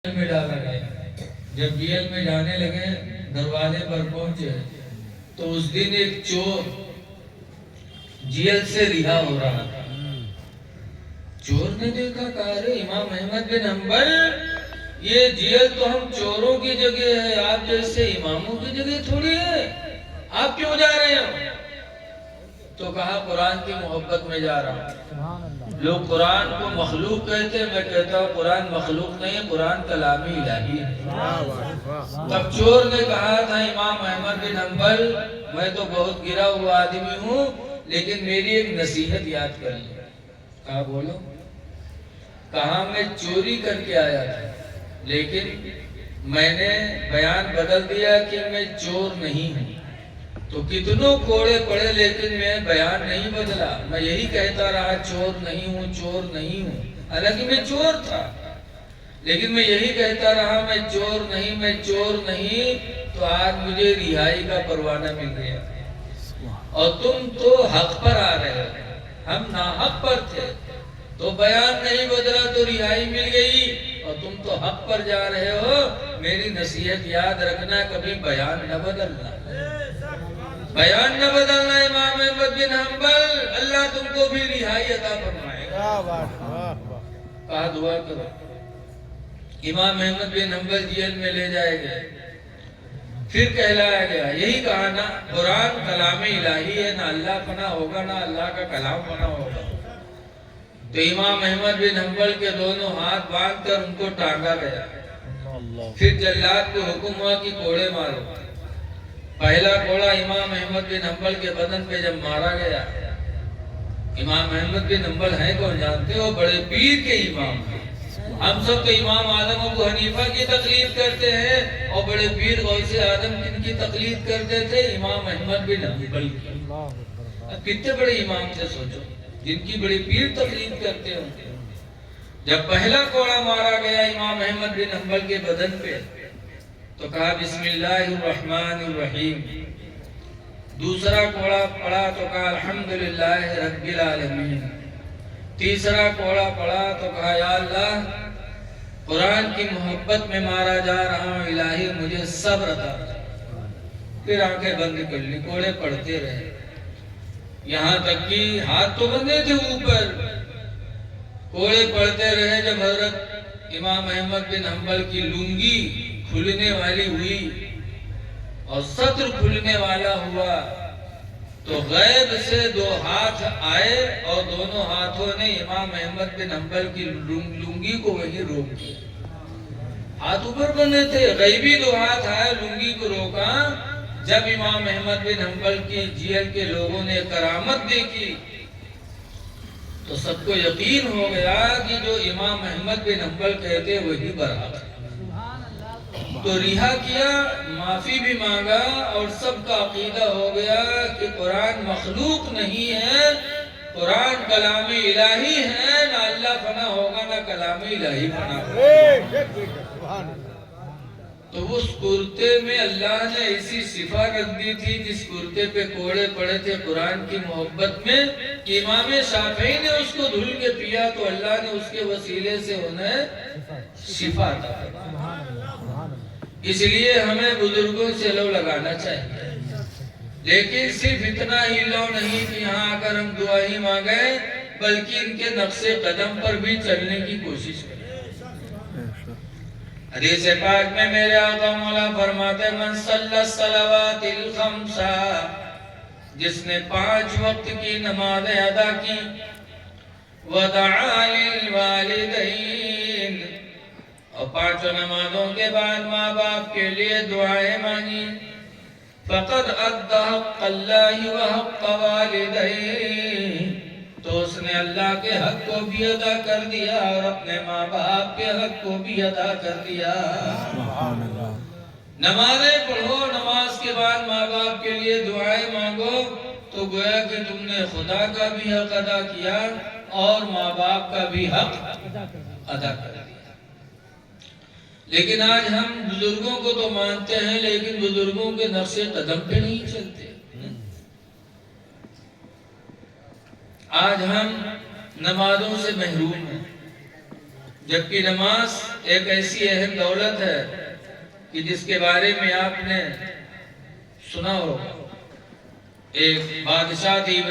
میں ڈالا گیا۔ جب جیل میں جانے لگے دروازے پر پہنچے تو اس دن ایک چور جیل سے رہا ہو رہا تھا۔ چور نے دیکھا، کہا ارے امام احمد بن حنبل، یہ جیل تو ہم چوروں کی جگہ ہے، آپ جیسے اماموں کی جگہ تھوڑی ہے، آپ کیوں جا رہے ہیں؟ تو کہا قرآن کی محبت میں جا رہا ہوں۔ لوگ قرآن کو مخلوق کہتے ہیں، میں کہتا ہوں قرآن مخلوق نہیں ہے، قرآن کلام الہی ہے۔ تب چور نے کہا تھا امام احمد بن حنبل، میں تو بہت گرا ہوا آدمی ہوں، لیکن میری ایک نصیحت یاد کر لیں۔ کہا بولو۔ کہا میں چوری کر کے آیا تھا، لیکن میں نے بیان بدل دیا کہ میں چور نہیں ہوں۔ تو کتنوں کوڑے پڑے لیکن میں بیان نہیں بدلا، میں یہی کہتا رہا چور نہیں ہوں، چور نہیں ہوں، حالانکہ میں چور تھا، لیکن میں یہی کہتا رہا میں چور نہیں، میں چور نہیں۔ تو آج مجھے رہائی کا پروانہ مل گیا، اور تم تو حق پر آ رہے ہو، ہم ناحق پر تھے، تو بیان نہیں بدلا تو رہائی مل گئی، اور تم تو حق پر جا رہے ہو۔ میری نصیحت یاد رکھنا، کبھی بیان نہ بدلنا، بیان نہ بدلنا امام احمد بن حنبل، اللہ تم کو بھی رہائی عطا فرمائے گا۔ کہا دعا کرو۔ امام احمد بن حنبل جیل میں لے جائے گئے، پھر کہلایا گیا، یہی کہا نا قرآن کلام الہی ہے، نہ اللہ فنا ہوگا نہ اللہ کا کلام فنا ہوگا۔ تو امام احمد بن حنبل کے دونوں ہاتھ باندھ کر ان کو ٹانگا گیا، پھر جلاد کو حکم ہوا کہ کوڑے مارو۔ پہلا کوڑا امام احمد بن حنبل کے بدن پہ جب مارا گیا، امام احمد بن حنبل ہیں کون جانتے ہو؟ بڑے پیر کے امام ہیں۔ ہم سب تو امام اعظم ابو حنیفہ کی تقلید کرتے ہیں، اور بڑے پیر غوث اعظم جن کی تقلید کرتے تھے؟ امام احمد بن حنبل کی۔ اب کتنے بڑے امام تھے سوچو، جن کی بڑے پیر تقلید کرتے ہوں۔ جب پہلا کوڑا مارا گیا امام احمد بن حنبل کے بدن پہ، تو کہا بسم اللہ الرحمن الرحیم۔ دوسرا کوڑا پڑا تو کہا الحمدللہ رب العالمین۔ تیسرا کوڑا پڑا تو کہا یا اللہ، قرآن کی محبت میں مارا جا رہا ہوں، الہی مجھے صبر عطا کر۔ پھر آنکھیں بند کر لی، کوڑے پڑھتے رہے، یہاں تک کہ ہاتھ تو بندے تھے اوپر، کوڑے پڑھتے رہے۔ جب حضرت امام احمد بن حنبل کی لنگی کھلنے والی ہوئی اور سطر کھلنے والا ہوا، تو غیب سے دو ہاتھ آئے اور دونوں ہاتھوں نے امام احمد بن حنبل کی لنگی کو وہیں روک دیا۔ ہاتھ اوپر بنے تھے، غیبی دو ہاتھ آئے، لنگی کو روکا۔ جب امام احمد بن حنبل کی جیل کے لوگوں نے کرامت دیکھی تو سب کو یقین ہو گیا کہ جو امام احمد بن حنبل کہتے وہی برحق ہے۔ تو رہا کیا، معافی بھی مانگا، اور سب کا عقیدہ ہو گیا کہ قرآن مخلوق نہیں ہے، قرآن کلام الہی ہے، نہ اللہ فنا ہوگا نہ کلام الہی فنا ہوگا۔ تو اس کرتے میں اللہ نے ایسی صفا رکھ دی تھی، جس کرتے پہ کوڑے پڑے تھے قرآن کی محبت میں، کہ امام شافعی نے اس کو دھل کے پیا تو اللہ نے اس کے وسیلے سے انہیں شفا عطا فرمائی۔ اس لیے ہمیں بزرگوں سے لو لگانا چاہیے، لیکن صرف اتنا ہی لو نہیں کہ یہاں آ کر ہم دعا ہی مانگیں، بلکہ ان کے نقش قدم پر بھی چلنے کی کوشش کریں۔ حدیث پاک میں میرے آقا مولا فرماتے من صلی الصلوات الخمسہ، جس نے 5 وقت کی نمازیں ادا کی، ودعا للوالدین، اور 5 نمازوں کے بعد ماں باپ کے لیے دعائیں مانگی، فقد ادى حق اللہ وحق والدیہ، تو اس نے اللہ کے حق کو بھی ادا کر دیا اور اپنے ماں باپ کے حق کو بھی ادا کر دیا۔ نمازیں پڑھو، نماز کے بعد ماں باپ کے لیے دعائیں مانگو، تو گویا کہ تم نے خدا کا بھی حق ادا کیا اور ماں باپ کا بھی حق ادا کر دیا۔ لیکن آج ہم بزرگوں کو تو مانتے ہیں، لیکن بزرگوں کے نقش قدم پہ نہیں چلتے۔ آج ہم نمازوں سے محروم ہیں، جبکہ نماز ایک ایسی اہم دولت ہے کہ جس کے بارے میں آپ نے سنا ہوگا. ایک بادشاہ تھی